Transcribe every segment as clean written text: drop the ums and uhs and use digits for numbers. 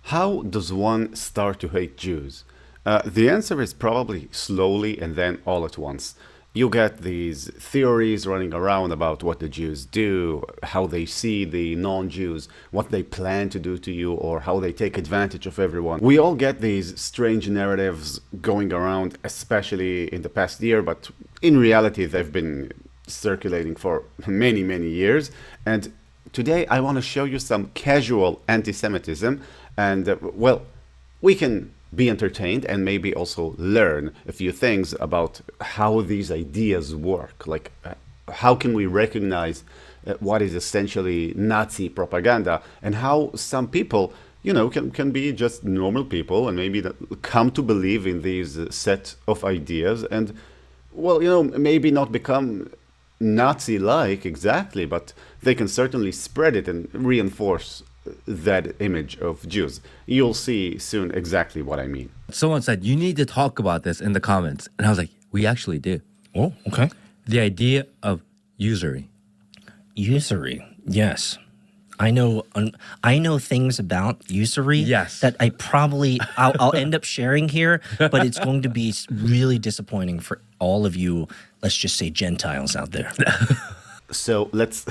How does one start to hate Jews? The answer is probably slowly and then all at once. You get these theories running around about what the Jews do, how they see the non Jews, what they plan to do to you, or how they take advantage of everyone. We all get these strange narratives going around, especially in the past year, but in reality, they've been circulating for many, many years. And today, I want to show you some casual anti Semitism. And, we can be entertained and maybe also learn a few things about how these ideas work. Like, how can we recognize what is essentially Nazi propaganda and how some people, can be just normal people and maybe come to believe in these set of ideas and, maybe not become Nazi-like exactly, but they can certainly spread it and reinforce that image of Jews. You'll see soon exactly what I mean. Someone said, you need to talk about this in the comments. And I was like, we actually do. Oh, okay. The idea of usury. Usury, yes. I know things about usury Yes. that I'll end up sharing here, but it's going to be really disappointing for all of you, let's just say Gentiles out there. So let's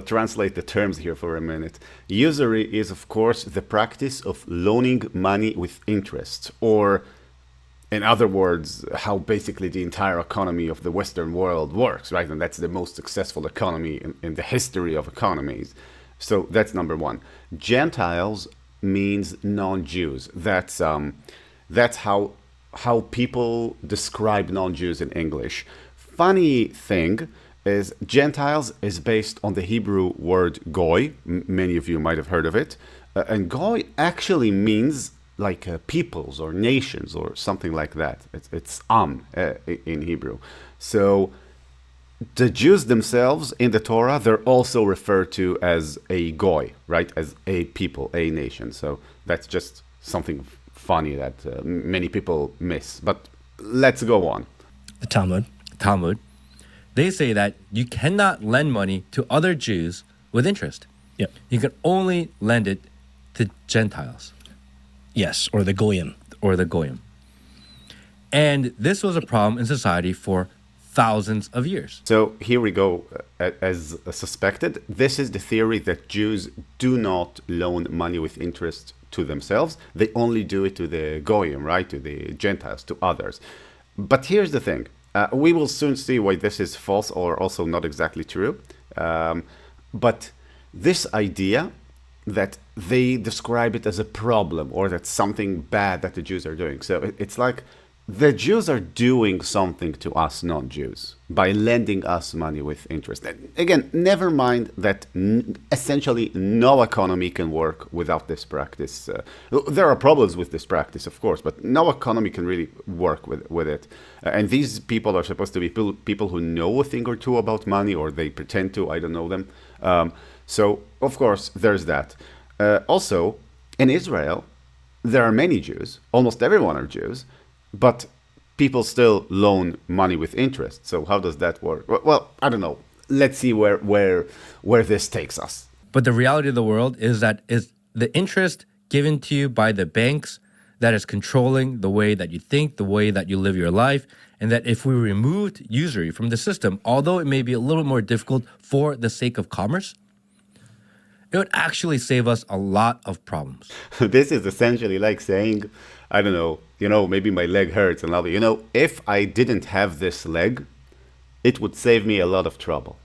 translate the terms here for a minute. Usury is, of course, the practice of loaning money with interest, or in other words, how basically the entire economy of the Western world works, right? And that's the most successful economy in the history of economies. So that's number one. Gentiles means non-Jews. That's how people describe non-Jews in English. Funny thing is Gentiles is based on the Hebrew word goy. Many of you might have heard of it. And goy actually means like peoples or nations or something like that. It's in Hebrew. So the Jews themselves in the Torah, they're also referred to as a goy, right? As a people, a nation. So that's just something funny that many people miss. But let's go on. The Talmud. They say that you cannot lend money to other Jews with interest. Yep. You can only lend it to Gentiles. Yes, or the goyim. And this was a problem in society for thousands of years. So here we go. As suspected, this is the theory that Jews do not loan money with interest to themselves. They only do it to the goyim, right? To the Gentiles, to others. But here's the thing. We will soon see why this is false or also not exactly true. But this idea that they describe it as a problem or that's something bad that the Jews are doing. So it's like the Jews are doing something to us non-Jews by lending us money with interest. And again, never mind that essentially no economy can work without this practice. There are problems with this practice, of course, but no economy can really work with it. And these people are supposed to be people who know a thing or two about money, or they pretend to, I don't know them. So, of course, there's that. Also, in Israel, there are many Jews. Almost everyone are Jews. But people still loan money with interest. So how does that work? Well, I don't know. Let's see where this takes us. But the reality of the world is that is the interest given to you by the banks that is controlling the way that you think, the way that you live your life, and that if we removed usury from the system, although it may be a little more difficult for the sake of commerce, it would actually save us a lot of problems. This is essentially like saying, I don't know, maybe my leg hurts and I'll be, if I didn't have this leg, it would save me a lot of trouble.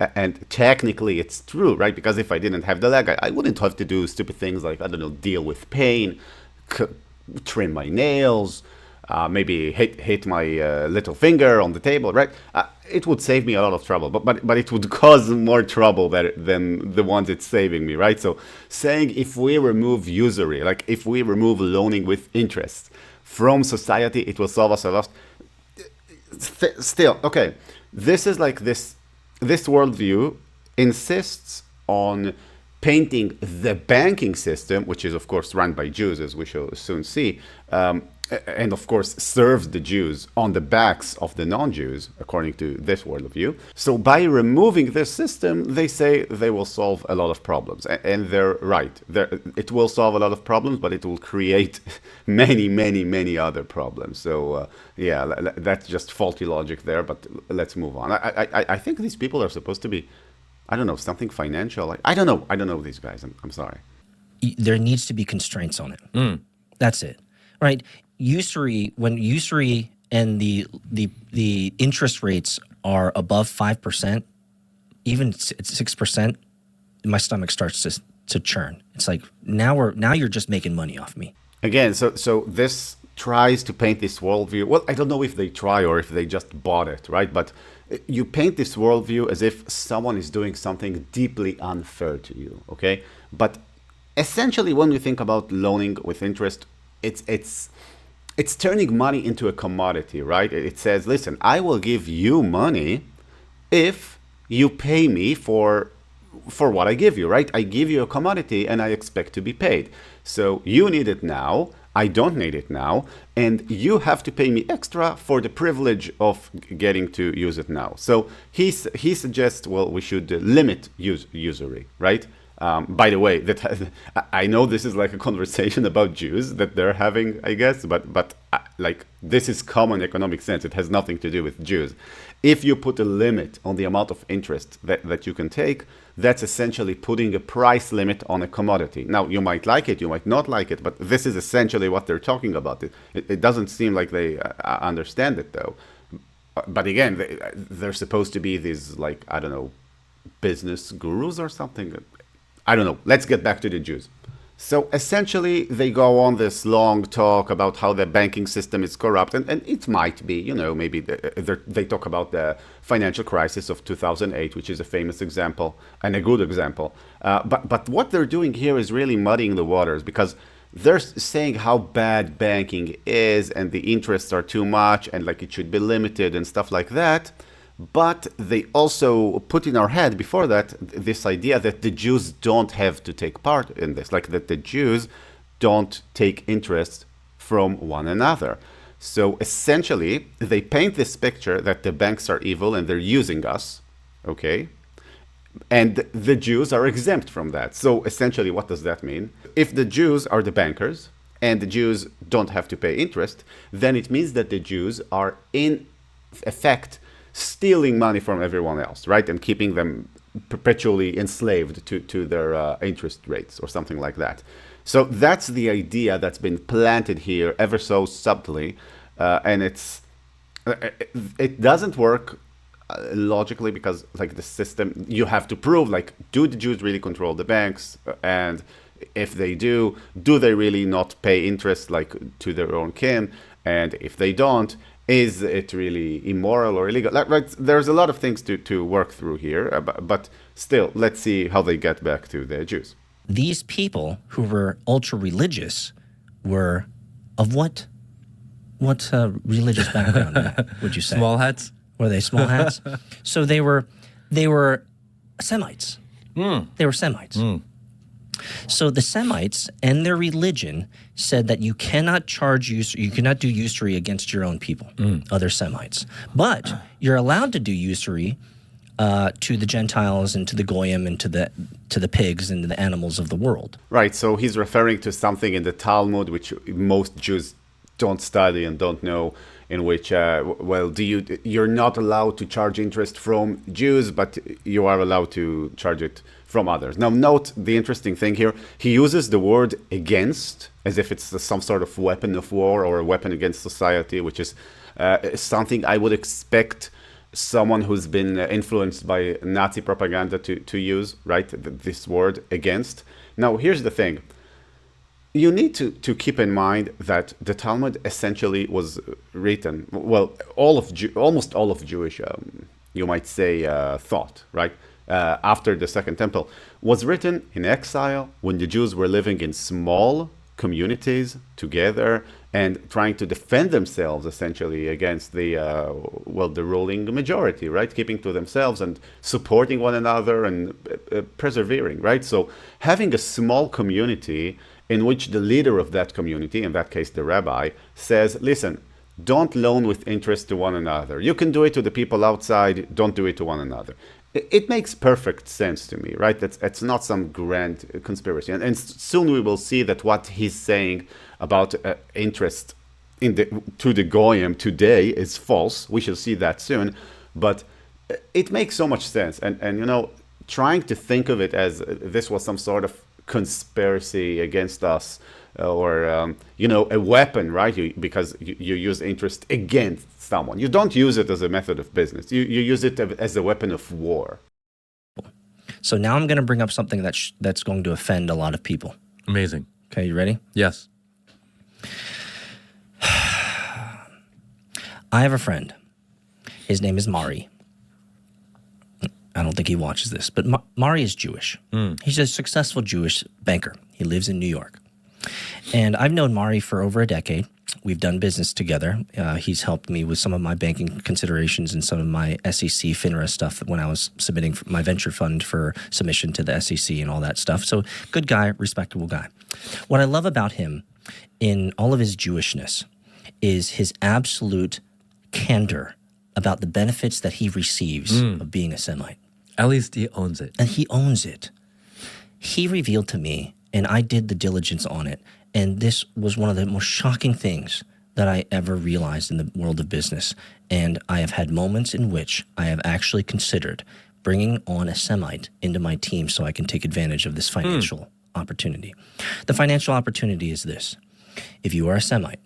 And technically it's true, right? Because if I didn't have the leg, I wouldn't have to do stupid things like, I don't know, deal with pain, trim my nails, maybe hit my little finger on the table, right? It would save me a lot of trouble, but it would cause more trouble than the ones it's saving me, right? So saying if we remove usury, like if we remove loaning with interest from society, it will solve us a lot. Still, okay, this is like this worldview insists on painting the banking system, which is of course run by Jews, as we shall soon see, and of course serves the Jews on the backs of the non-Jews, according to this worldview. So by removing this system, they say they will solve a lot of problems. And they're right. It will solve a lot of problems, but it will create many, many, many other problems. So that's just faulty logic there, but let's move on. I think these people are supposed to be, I don't know, something financial. I don't know. I don't know these guys. I'm sorry. There needs to be constraints on it. That's it, right? When usury and the interest rates are above 5%, even 6%, my stomach starts to churn. It's like now you're just making money off me. Again, so this tries to paint this worldview. Well, I don't know if they try or if they just bought it, right? But you paint this worldview as if someone is doing something deeply unfair to you, okay? But essentially, when we think about loaning with interest, it's turning money into a commodity, right? It says, listen, I will give you money if you pay me for what I give you, right? I give you a commodity and I expect to be paid. So you need it now, I don't need it now, and you have to pay me extra for the privilege of getting to use it now. So he suggests, well, we should limit usury, right? By the way, I know this is like a conversation about Jews that they're having, I guess, but like this is common economic sense. It has nothing to do with Jews. If you put a limit on the amount of interest that you can take, that's essentially putting a price limit on a commodity. Now, you might like it, you might not like it, but this is essentially what they're talking about. It doesn't seem like they understand it, though. But again, they're supposed to be these, like, I don't know, business gurus or something. I don't know. Let's get back to the Jews. So essentially, they go on this long talk about how the banking system is corrupt, and it might be, maybe they talk about the financial crisis of 2008, which is a famous example and a good example. But what they're doing here is really muddying the waters, because they're saying how bad banking is and the interests are too much and like it should be limited and stuff like that. But they also put in our head before that this idea that the Jews don't have to take part in this, like that the Jews don't take interest from one another. So essentially, they paint this picture that the banks are evil and they're using us, okay? And the Jews are exempt from that. So essentially, what does that mean? If the Jews are the bankers and the Jews don't have to pay interest, then it means that the Jews are in effect stealing money from everyone else, right? And keeping them perpetually enslaved to their interest rates or something like that. So that's the idea that's been planted here ever so subtly. And it doesn't work logically, because like the system, you have to prove, like, do the Jews really control the banks? And if they do they really not pay interest like to their own kin? And if they don't, is it really immoral or illegal? Right, there's a lot of things to work through here, but still, let's see how they get back to the Jews. These people who were ultra religious were of what religious background would you say? Small hats? Were they small hats? So they were Semites. They were Semites. So the Semites and their religion said that you cannot you cannot do usury against your own people, other Semites. But you're allowed to do usury to the Gentiles and to the Goyim and to the pigs and to the animals of the world. Right, so he's referring to something in the Talmud, which most Jews don't study and don't know, in which, you're not allowed to charge interest from Jews, but you are allowed to charge it from others. Now, note the interesting thing here. He uses the word against as if it's some sort of weapon of war or a weapon against society, which is something I would expect someone who's been influenced by Nazi propaganda to use, right? This word against. Now, here's the thing. You need to keep in mind that the Talmud essentially was written, well, almost all of Jewish, you might say, thought, right? After the Second Temple, was written in exile when the Jews were living in small communities together and trying to defend themselves essentially against the ruling majority, right? Keeping to themselves and supporting one another and persevering, right? So having a small community in which the leader of that community, in that case the rabbi, says, listen, don't loan with interest to one another. You can do it to the people outside, don't do it to one another. It makes perfect sense to me, right? It's not some grand conspiracy. And soon we will see that what he's saying about interest to the goyim today is false. We shall see that soon. But it makes so much sense. And you know, trying to think of it as this was some sort of conspiracy against us, or you know, a weapon, right? Because you use interest against someone. You don't use it as a method of business. You use it as a weapon of war. So now I'm going to bring up something that's going to offend a lot of people. Amazing. Okay, you ready? Yes. I have a friend. His name is Mari. I don't think he watches this, but Mari is Jewish. He's a successful Jewish banker. He lives in New York. And I've known Mari for over a decade. We've done business together. He's helped me with some of my banking considerations and some of my SEC FINRA stuff when I was submitting my venture fund for submission to the SEC and all that stuff. So good guy, respectable guy. What I love about him in all of his Jewishness is his absolute candor about the benefits that he receives of being a Semite. At least he owns it. And he owns it. He revealed to me, and I did the diligence on it, and this was one of the most shocking things that I ever realized in the world of business. And I have had moments in which I have actually considered bringing on a Semite into my team so I can take advantage of this financial opportunity. The financial opportunity is this. If you are a Semite,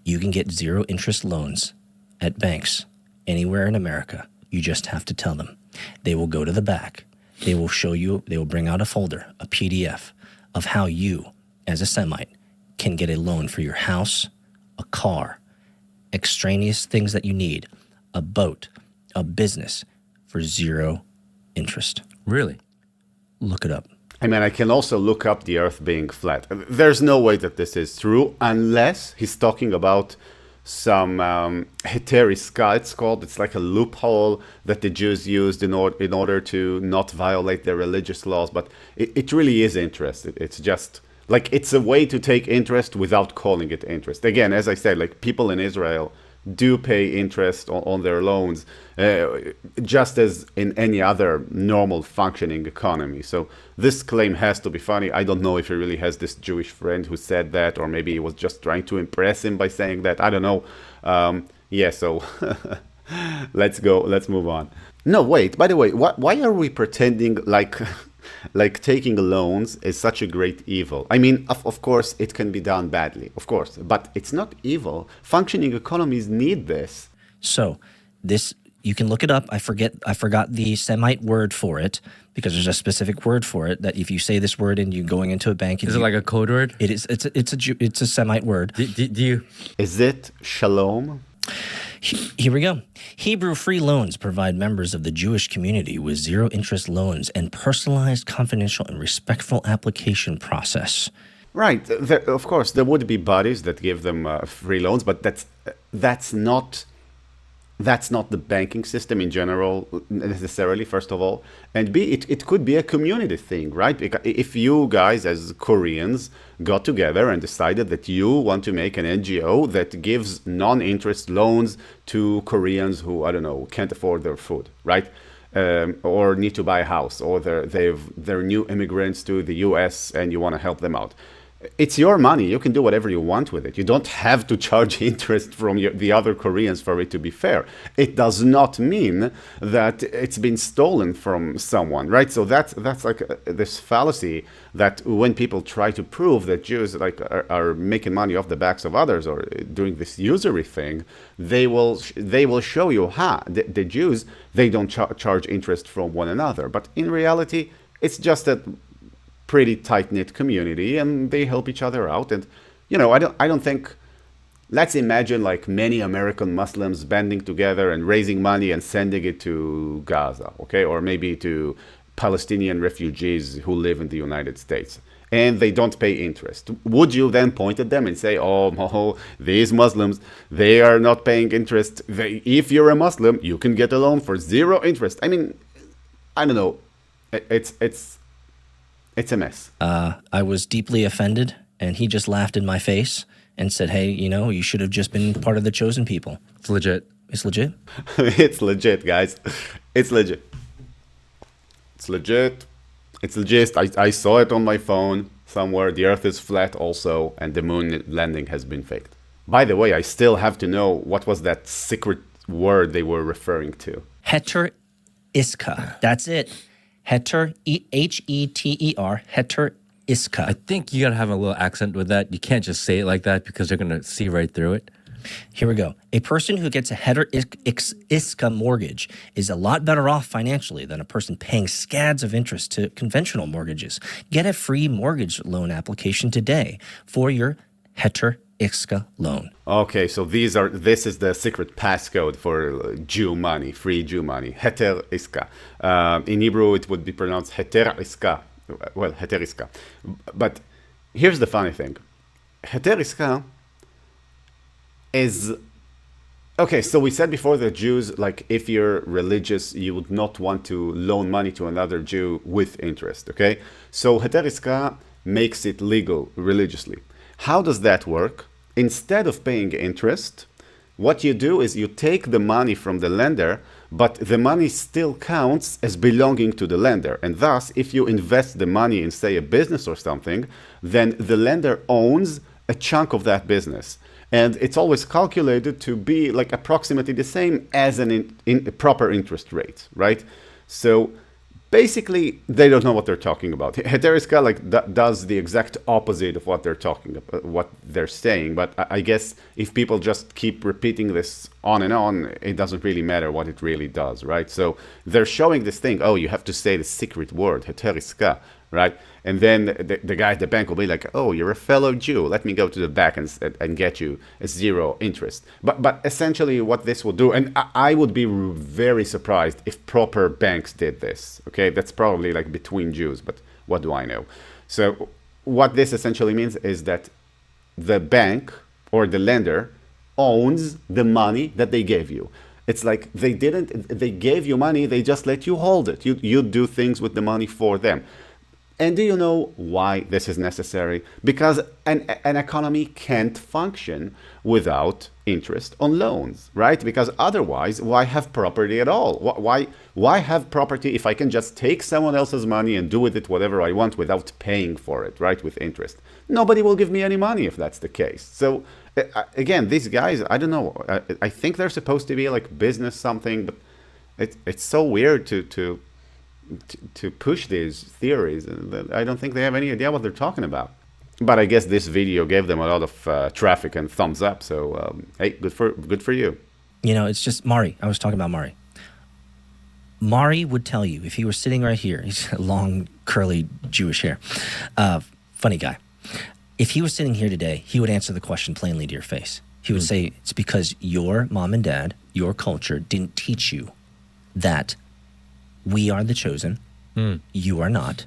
you can get zero interest loans at banks anywhere in America. You just have to tell them. They will go to the back. They will show you, they will bring out a folder, a PDF of how you, as a Semite, can get a loan for your house, a car, extraneous things that you need, a boat, a business, for zero interest. Really? Look it up. I mean, I can also look up the earth being flat. There's no way that this is true unless he's talking about some heteriska, it's called. It's like a loophole that the Jews used in order to not violate their religious laws. But it really is interest. It's just like it's a way to take interest without calling it interest. Again, as I said, like people in Israel do pay interest on their loans, just as in any other normal functioning economy. So this claim has to be funny. I don't know if he really has this Jewish friend who said that, or maybe he was just trying to impress him by saying that. I don't know. Yeah, so let's move on. No, wait, by the way, why are we pretending like taking loans is such a great evil? I mean, of course, it can be done badly, of course, but it's not evil. Functioning economies need this. So this, you can look it up. I forgot the Semite word for it, because there's a specific word for it that if you say this word and you're going into a bank, Is it like a code word? it is. It's a Semite word. Do you? Is it shalom? Here we go. Hebrew free loans provide members of the Jewish community with zero interest loans and personalized, confidential, and respectful application process. Right. Of course, there would be bodies that give them free loans, but that's not the banking system in general necessarily, first of all. And B, it could be a community thing, right? If you guys as Koreans got together and decided that you want to make an NGO that gives non-interest loans to Koreans who, I don't know, can't afford their food, right? Or need to buy a house, or they're new immigrants to the US and you want to help them out. It's your money. You can do whatever you want with it. You don't have to charge interest from the other Koreans for it to be fair. It does not mean that it's been stolen from someone, right? So that's like this fallacy that when people try to prove that Jews are making money off the backs of others or doing this usury thing, they will show you, the Jews, they don't charge interest from one another. But in reality, it's just that pretty tight-knit community and they help each other out. And I don't think, let's imagine like many American Muslims banding together and raising money and sending it to Gaza, okay, or maybe to Palestinian refugees who live in the United States. and they don't pay interest. Would you then point at them and say, oh, these Muslims, they are not paying interest. If you're a Muslim, you can get a loan for 0 interest. I mean, I don't know. It's a mess. I was deeply offended, and he just laughed in my face and said, hey, you should have just been part of the chosen people. It's legit. It's legit? It's legit, guys. It's legit. It's legit. It's legit. I saw it on my phone somewhere. The earth is flat also, and the moon landing has been faked. By the way, I still have to know what was that secret word they were referring to. Heter iska. That's it. Heter, Heter, heter iska. I think you gotta have a little accent with that. You can't just say it like that because they're gonna see right through it. Here we go. A person who gets a heter iska mortgage is a lot better off financially than a person paying scads of interest to conventional mortgages. Get a free mortgage loan application today for your heter iska loan. Okay, so this is the secret passcode for Jew money, free Jew money, heter iska. In Hebrew, it would be pronounced heter iska. Well, heter iska. But here's the funny thing. Heter iska is... Okay, so we said before that Jews, like if you're religious, you would not want to loan money to another Jew with interest, okay? So heter iska makes it legal religiously. How does that work? Instead of paying interest, what you do is you take the money from the lender, but the money still counts as belonging to the lender. And thus, if you invest the money in, say, a business or something, then the lender owns a chunk of that business. And it's always calculated to be like approximately the same as in proper interest rate, right? So basically, they don't know what they're talking about. Heter iska does the exact opposite of what they're talking about, what they're saying. But I guess if people just keep repeating this on and on, it doesn't really matter what it really does, right? So they're showing this thing. Oh, you have to say the secret word, heter iska, right? And then the guy at the bank will be like, oh, you're a fellow Jew. Let me go to the back and get you a 0 interest. But essentially what this will do, and I would be very surprised if proper banks did this. Okay, that's probably like between Jews, but what do I know? So what this essentially means is that the bank or the lender owns the money that they gave you. It's like they gave you money, they just let you hold it. You do things with the money for them. And do you know why this is necessary? Because an economy can't function without interest on loans, right? Because otherwise, why have property at all? Why have property if I can just take someone else's money and do with it whatever I want without paying for it, right? With interest. Nobody will give me any money if that's the case. So again, these guys, I don't know. I think they're supposed to be like business something, but it's so weird to push these theories. I don't think they have any idea what they're talking about. But I guess this video gave them a lot of traffic and thumbs up. So hey, good for you. It's just Mari. I was talking about Mari. Mari would tell you if he were sitting right here. He's long, curly Jewish hair. Funny guy. If he was sitting here today, he would answer the question plainly to your face. He would say, it's because your mom and dad, your culture didn't teach you that we are the chosen, you are not.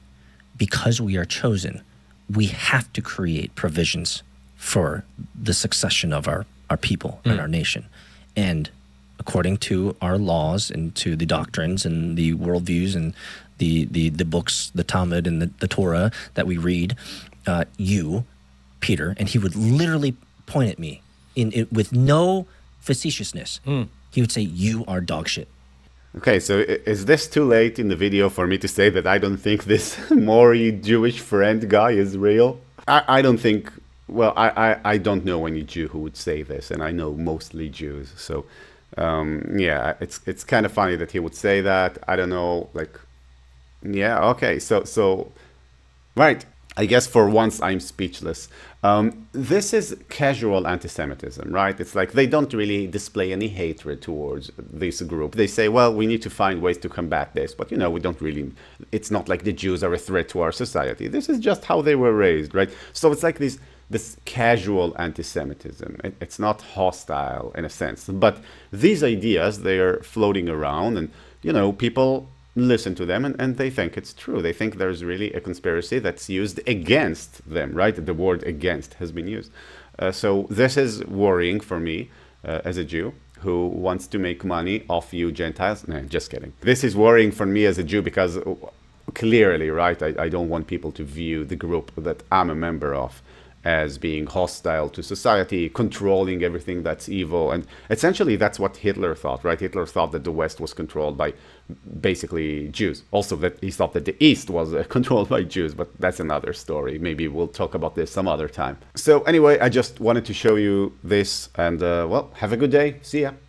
Because we are chosen, we have to create provisions for the succession of our people and our nation. And according to our laws and to the doctrines and the worldviews and the books, the Talmud and the Torah that we read, you, Peter, and he would literally point at me with no facetiousness. He would say, you are dog shit. Okay, so is this too late in the video for me to say that I don't think this Maury Jewish friend guy is real? I don't think, well, I don't know any Jew who would say this, and I know mostly Jews. So, yeah, it's kind of funny that he would say that. I don't know, like, yeah, okay, so right. I guess for once I'm speechless. This is casual anti-Semitism, right? It's like they don't really display any hatred towards this group. They say, well, we need to find ways to combat this, but we don't really, it's not like the Jews are a threat to our society. This is just how they were raised, right? So it's like this casual anti-Semitism. It's not hostile in a sense, but these ideas, they are floating around and, people listen to them, and they think it's true. They think there's really a conspiracy that's used against them, right? The word against has been used. So this is worrying for me as a Jew who wants to make money off you Gentiles. No, just kidding. This is worrying for me as a Jew because clearly, right, I don't want people to view the group that I'm a member of as being hostile to society, controlling everything that's evil. And essentially that's what Hitler thought, right? Hitler thought that the West was controlled by basically Jews. Also that he thought that the East was controlled by Jews, but that's another story. Maybe we'll talk about this some other time. So anyway, I just wanted to show you this, and well, have a good day. See ya.